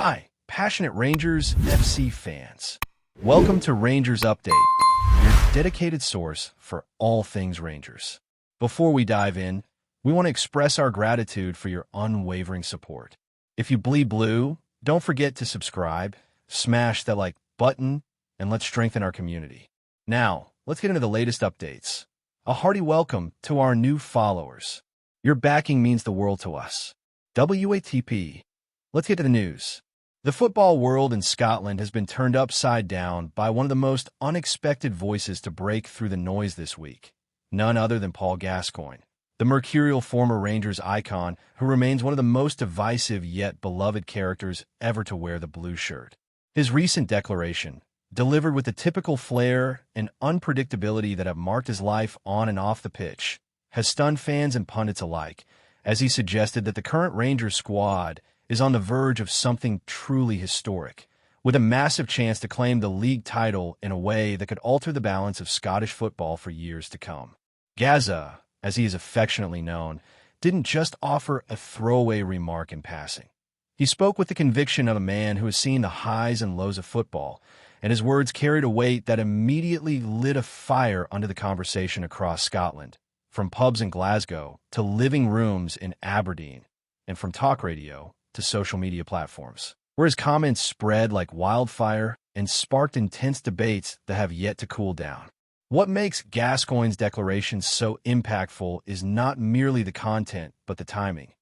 Hi, passionate Rangers FC fans. Welcome to Rangers Update, your dedicated source for all things Rangers. Before we dive in, we want to express our gratitude for your unwavering support. If you bleed blue, don't forget to subscribe, smash that like button, and let's strengthen our community. Now, let's get into the latest updates. A hearty welcome to our new followers. Your backing means the world to us. WATP. Let's get to the news. The football world in Scotland has been turned upside down by one of the most unexpected voices to break through the noise this week. None other than Paul Gascoigne, the mercurial former Rangers icon who remains one of the most divisive yet beloved characters ever to wear the blue shirt. His recent declaration, delivered with the typical flair and unpredictability that have marked his life on and off the pitch, has stunned fans and pundits alike, as he suggested that the current Rangers squad is on the verge of something truly historic, with a massive chance to claim the league title in a way that could alter the balance of Scottish football for years to come. Gazza, as he is affectionately known, didn't just offer a throwaway remark in passing. He spoke with the conviction of a man who has seen the highs and lows of football, and his words carried a weight that immediately lit a fire under the conversation across Scotland, from pubs in Glasgow to living rooms in Aberdeen, and from talk radio to social media platforms, where his comments spread like wildfire and sparked intense debates that have yet to cool down. What makes Gascoigne's declaration so impactful is not merely the content, but the timing,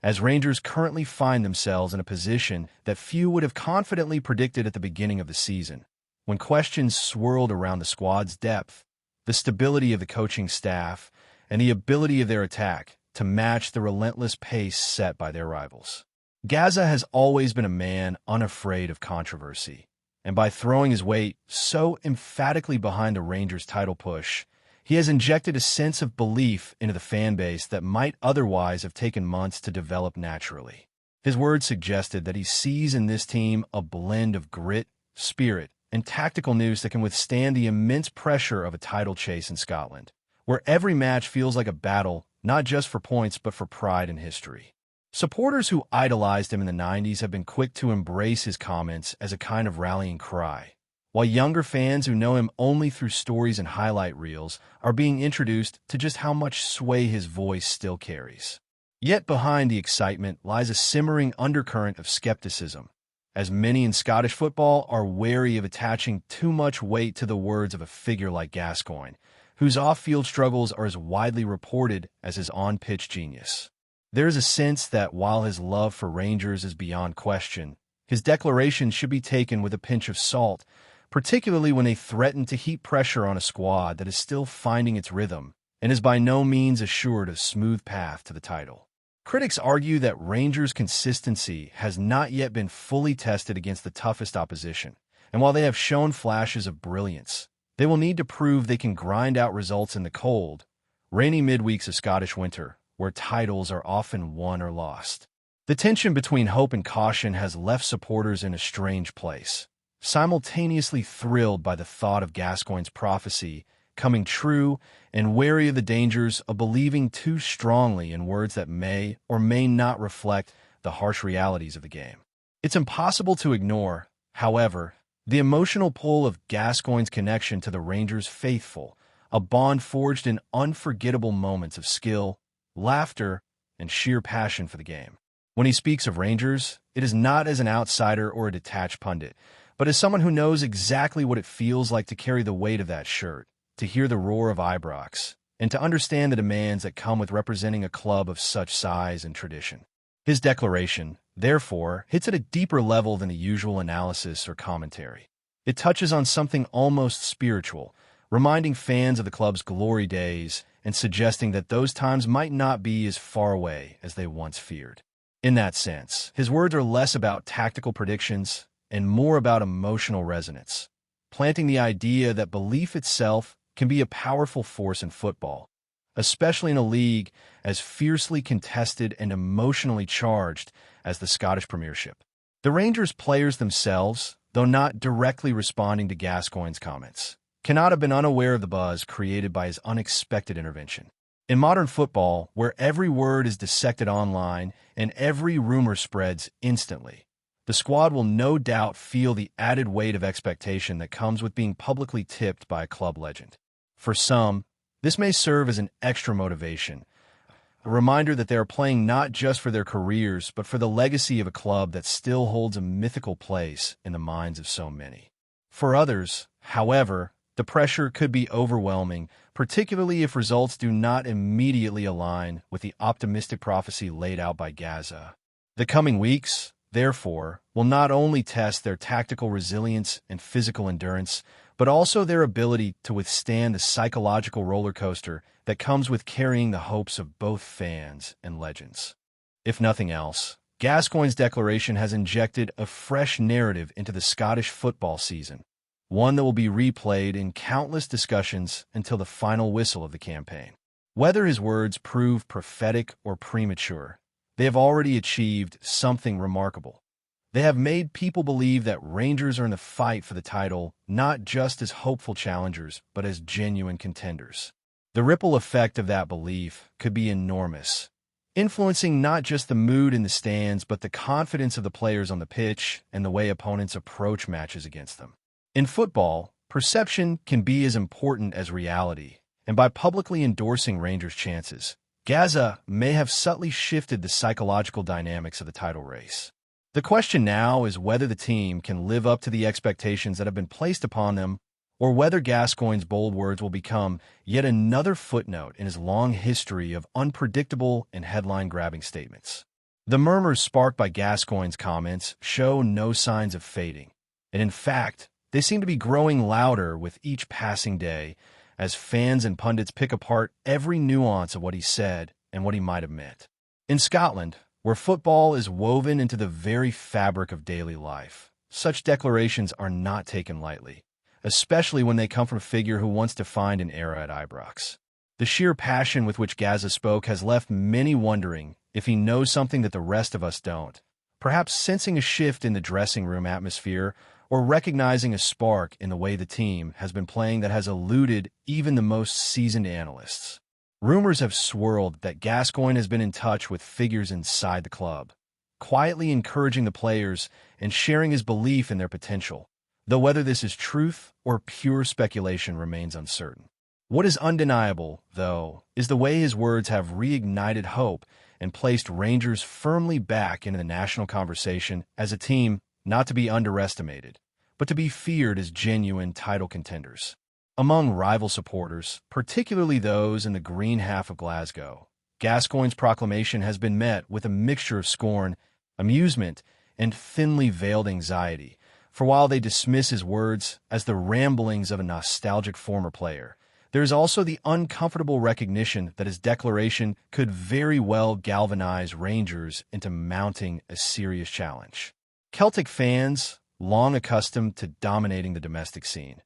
as Rangers currently find themselves in a position that few would have confidently predicted at the beginning of the season, when questions swirled around the squad's depth, the stability of the coaching staff, and the ability of their attack to match the relentless pace set by their rivals. Gazza has always been a man unafraid of controversy, and by throwing his weight so emphatically behind the Rangers' title push, he has injected a sense of belief into the fan base that might otherwise have taken months to develop naturally. His words suggested that he sees in this team a blend of grit, spirit, and tactical nous that can withstand the immense pressure of a title chase in Scotland, where every match feels like a battle, not just for points but for pride and history. Supporters who idolized him in the 90s have been quick to embrace his comments as a kind of rallying cry, while younger fans who know him only through stories and highlight reels are being introduced to just how much sway his voice still carries. Yet behind the excitement lies a simmering undercurrent of skepticism, as many in Scottish football are wary of attaching too much weight to the words of a figure like Gascoigne, whose off-field struggles are as widely reported as his on-pitch genius. There is a sense that while his love for Rangers is beyond question, his declarations should be taken with a pinch of salt, particularly when they threaten to heap pressure on a squad that is still finding its rhythm and is by no means assured a smooth path to the title. Critics argue that Rangers' consistency has not yet been fully tested against the toughest opposition, and while they have shown flashes of brilliance, they will need to prove they can grind out results in the cold, rainy midweeks of Scottish winter, where titles are often won or lost. The tension between hope and caution has left supporters in a strange place, simultaneously thrilled by the thought of Gascoigne's prophecy coming true and wary of the dangers of believing too strongly in words that may or may not reflect the harsh realities of the game. It's impossible to ignore, however, the emotional pull of Gascoigne's connection to the Rangers' faithful, a bond forged in unforgettable moments of skill, laughter, and sheer passion for the game. When he speaks of Rangers, it is not as an outsider or a detached pundit, but as someone who knows exactly what it feels like to carry the weight of that shirt, to hear the roar of Ibrox, and to understand the demands that come with representing a club of such size and tradition. His declaration, therefore, hits at a deeper level than the usual analysis or commentary. It touches on something almost spiritual, reminding fans of the club's glory days and suggesting that those times might not be as far away as they once feared. In that sense, his words are less about tactical predictions and more about emotional resonance, planting the idea that belief itself can be a powerful force in football, especially in a league as fiercely contested and emotionally charged as the Scottish Premiership. The Rangers players themselves, though not directly responding to Gascoigne's comments, cannot have been unaware of the buzz created by his unexpected intervention. In modern football, where every word is dissected online and every rumor spreads instantly, The squad will no doubt feel the added weight of expectation that comes with being publicly tipped by a club legend. For some, this may serve as an extra motivation, a reminder that they are playing not just for their careers, but for the legacy of a club that still holds a mythical place in the minds of so many. For others, however, the pressure could be overwhelming, particularly if results do not immediately align with the optimistic prophecy laid out by Gazza. The coming weeks, therefore, will not only test their tactical resilience and physical endurance, but also their ability to withstand the psychological roller coaster that comes with carrying the hopes of both fans and legends. If nothing else, Gascoigne's declaration has injected a fresh narrative into the Scottish football season, one that will be replayed in countless discussions until the final whistle of the campaign. Whether his words prove prophetic or premature, they have already achieved something remarkable. They have made people believe that Rangers are in the fight for the title not just as hopeful challengers, but as genuine contenders. The ripple effect of that belief could be enormous, influencing not just the mood in the stands, but the confidence of the players on the pitch and the way opponents approach matches against them. In football, perception can be as important as reality, and by publicly endorsing Rangers' chances, Gazza may have subtly shifted the psychological dynamics of the title race. The question now is whether the team can live up to the expectations that have been placed upon them, or whether Gascoigne's bold words will become yet another footnote in his long history of unpredictable and headline-grabbing statements. The murmurs sparked by Gascoigne's comments show no signs of fading, and in fact, they seem to be growing louder with each passing day as fans and pundits pick apart every nuance of what he said and what he might have meant. In Scotland, where football is woven into the very fabric of daily life, such declarations are not taken lightly, especially when they come from a figure who once defined an era at Ibrox. The sheer passion with which Gazza spoke has left many wondering if he knows something that the rest of us don't, perhaps sensing a shift in the dressing room atmosphere or recognizing a spark in the way the team has been playing that has eluded even the most seasoned analysts. Rumors have swirled that Gascoigne has been in touch with figures inside the club, quietly encouraging the players and sharing his belief in their potential, though whether this is truth or pure speculation remains uncertain. What is undeniable, though, is the way his words have reignited hope and placed Rangers firmly back into the national conversation as a team not to be underestimated, but to be feared as genuine title contenders. Among rival supporters, particularly those in the green half of Glasgow, Gascoigne's proclamation has been met with a mixture of scorn, amusement, and thinly veiled anxiety, for while they dismiss his words as the ramblings of a nostalgic former player, there is also the uncomfortable recognition that his declaration could very well galvanize Rangers into mounting a serious challenge. Celtic fans, long accustomed to dominating the domestic scene,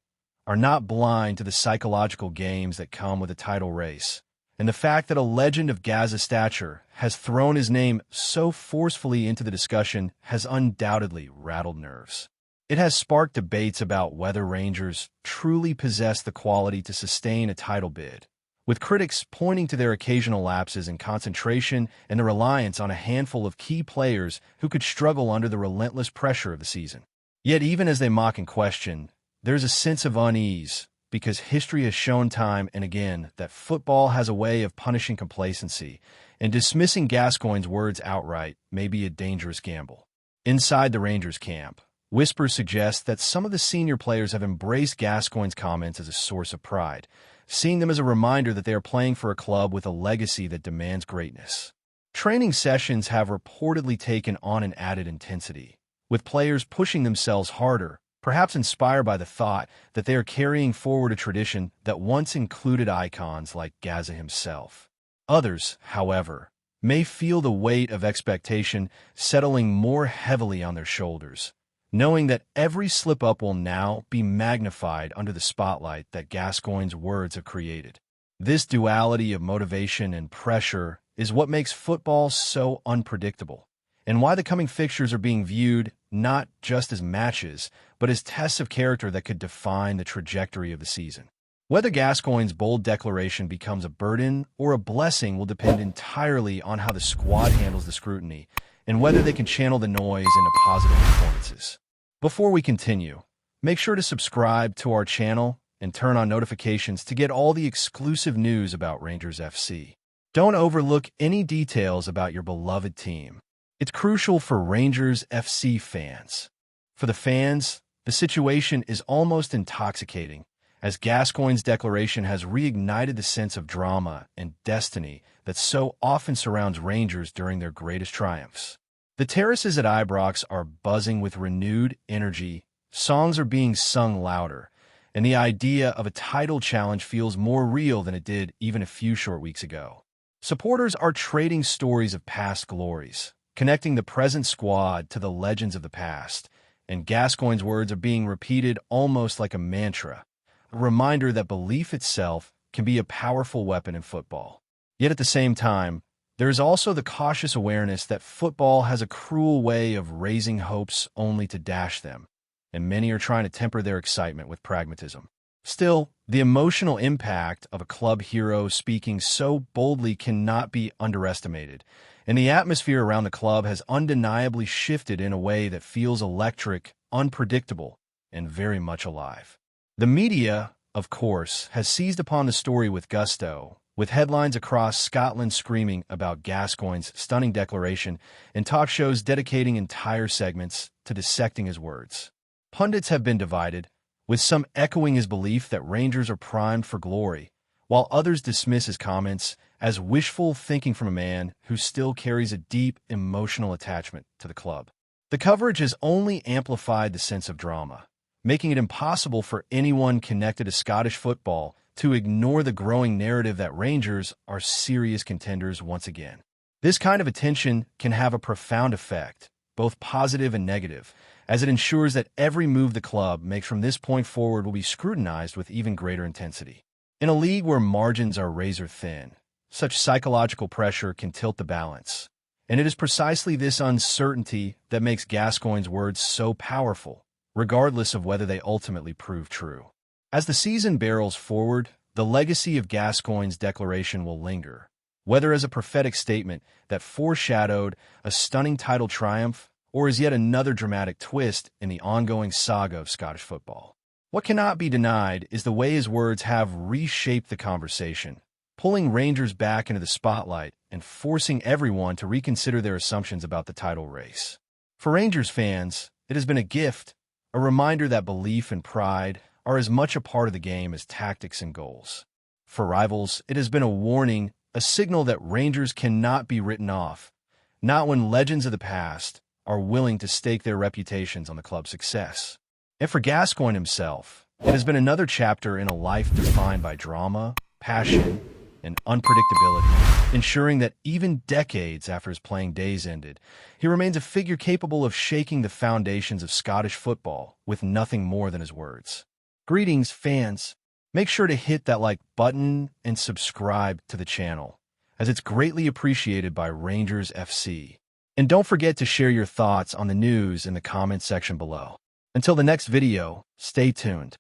are not blind to the psychological games that come with a title race, and the fact that a legend of Gazza stature has thrown his name so forcefully into the discussion has undoubtedly rattled nerves. It has sparked debates about whether Rangers truly possess the quality to sustain a title bid, with critics pointing to their occasional lapses in concentration and the reliance on a handful of key players who could struggle under the relentless pressure of the season. Yet even as they mock and question, there's a sense of unease, because history has shown time and again that football has a way of punishing complacency, and dismissing Gascoigne's words outright may be a dangerous gamble. Inside the Rangers camp, whispers suggest that some of the senior players have embraced Gascoigne's comments as a source of pride, seeing them as a reminder that they are playing for a club with a legacy that demands greatness. Training sessions have reportedly taken on an added intensity, with players pushing themselves harder, perhaps inspired by the thought that they are carrying forward a tradition that once included icons like Gazza himself. Others, however, may feel the weight of expectation settling more heavily on their shoulders, knowing that every slip-up will now be magnified under the spotlight that Gascoigne's words have created. This duality of motivation and pressure is what makes football so unpredictable, and why the coming fixtures are being viewed not just as matches, but as tests of character that could define the trajectory of the season. Whether Gascoigne's bold declaration becomes a burden or a blessing will depend entirely on how the squad handles the scrutiny and whether they can channel the noise into positive performances. Before we continue, make sure to subscribe to our channel and turn on notifications to get all the exclusive news about Rangers FC. Don't overlook any details about your beloved team. It's crucial for Rangers FC fans. For the fans, the situation is almost intoxicating, as Gascoigne's declaration has reignited the sense of drama and destiny that so often surrounds Rangers during their greatest triumphs. The terraces at Ibrox are buzzing with renewed energy, songs are being sung louder, and the idea of a title challenge feels more real than it did even a few short weeks ago. Supporters are trading stories of past glories, connecting the present squad to the legends of the past, and Gascoigne's words are being repeated almost like a mantra, a reminder that belief itself can be a powerful weapon in football. Yet at the same time, there is also the cautious awareness that football has a cruel way of raising hopes only to dash them, and many are trying to temper their excitement with pragmatism. Still, the emotional impact of a club hero speaking so boldly cannot be underestimated, and the atmosphere around the club has undeniably shifted in a way that feels electric, unpredictable, and very much alive. The media, of course, has seized upon the story with gusto, with headlines across Scotland screaming about Gascoigne's stunning declaration and talk shows dedicating entire segments to dissecting his words. Pundits have been divided, with some echoing his belief that Rangers are primed for glory, while others dismiss his comments as wishful thinking from a man who still carries a deep emotional attachment to the club. The coverage has only amplified the sense of drama, making it impossible for anyone connected to Scottish football to ignore the growing narrative that Rangers are serious contenders once again. This kind of attention can have a profound effect, both positive and negative, as it ensures that every move the club makes from this point forward will be scrutinized with even greater intensity. In a league where margins are razor-thin, such psychological pressure can tilt the balance, and it is precisely this uncertainty that makes Gascoigne's words so powerful, regardless of whether they ultimately prove true. As the season barrels forward, the legacy of Gascoigne's declaration will linger, whether as a prophetic statement that foreshadowed a stunning title triumph or as yet another dramatic twist in the ongoing saga of Scottish football. What cannot be denied is the way his words have reshaped the conversation, pulling Rangers back into the spotlight and forcing everyone to reconsider their assumptions about the title race. For Rangers fans, it has been a gift, a reminder that belief and pride are as much a part of the game as tactics and goals. For rivals, it has been a warning, a signal that Rangers cannot be written off, not when legends of the past are willing to stake their reputations on the club's success. And for Gascoigne himself, it has been another chapter in a life defined by drama, passion, and unpredictability, ensuring that even decades after his playing days ended, he remains a figure capable of shaking the foundations of Scottish football with nothing more than his words. Greetings, fans. Make sure to hit that like button and subscribe to the channel, as it's greatly appreciated by Rangers FC. And don't forget to share your thoughts on the news in the comments section below. Until the next video, stay tuned.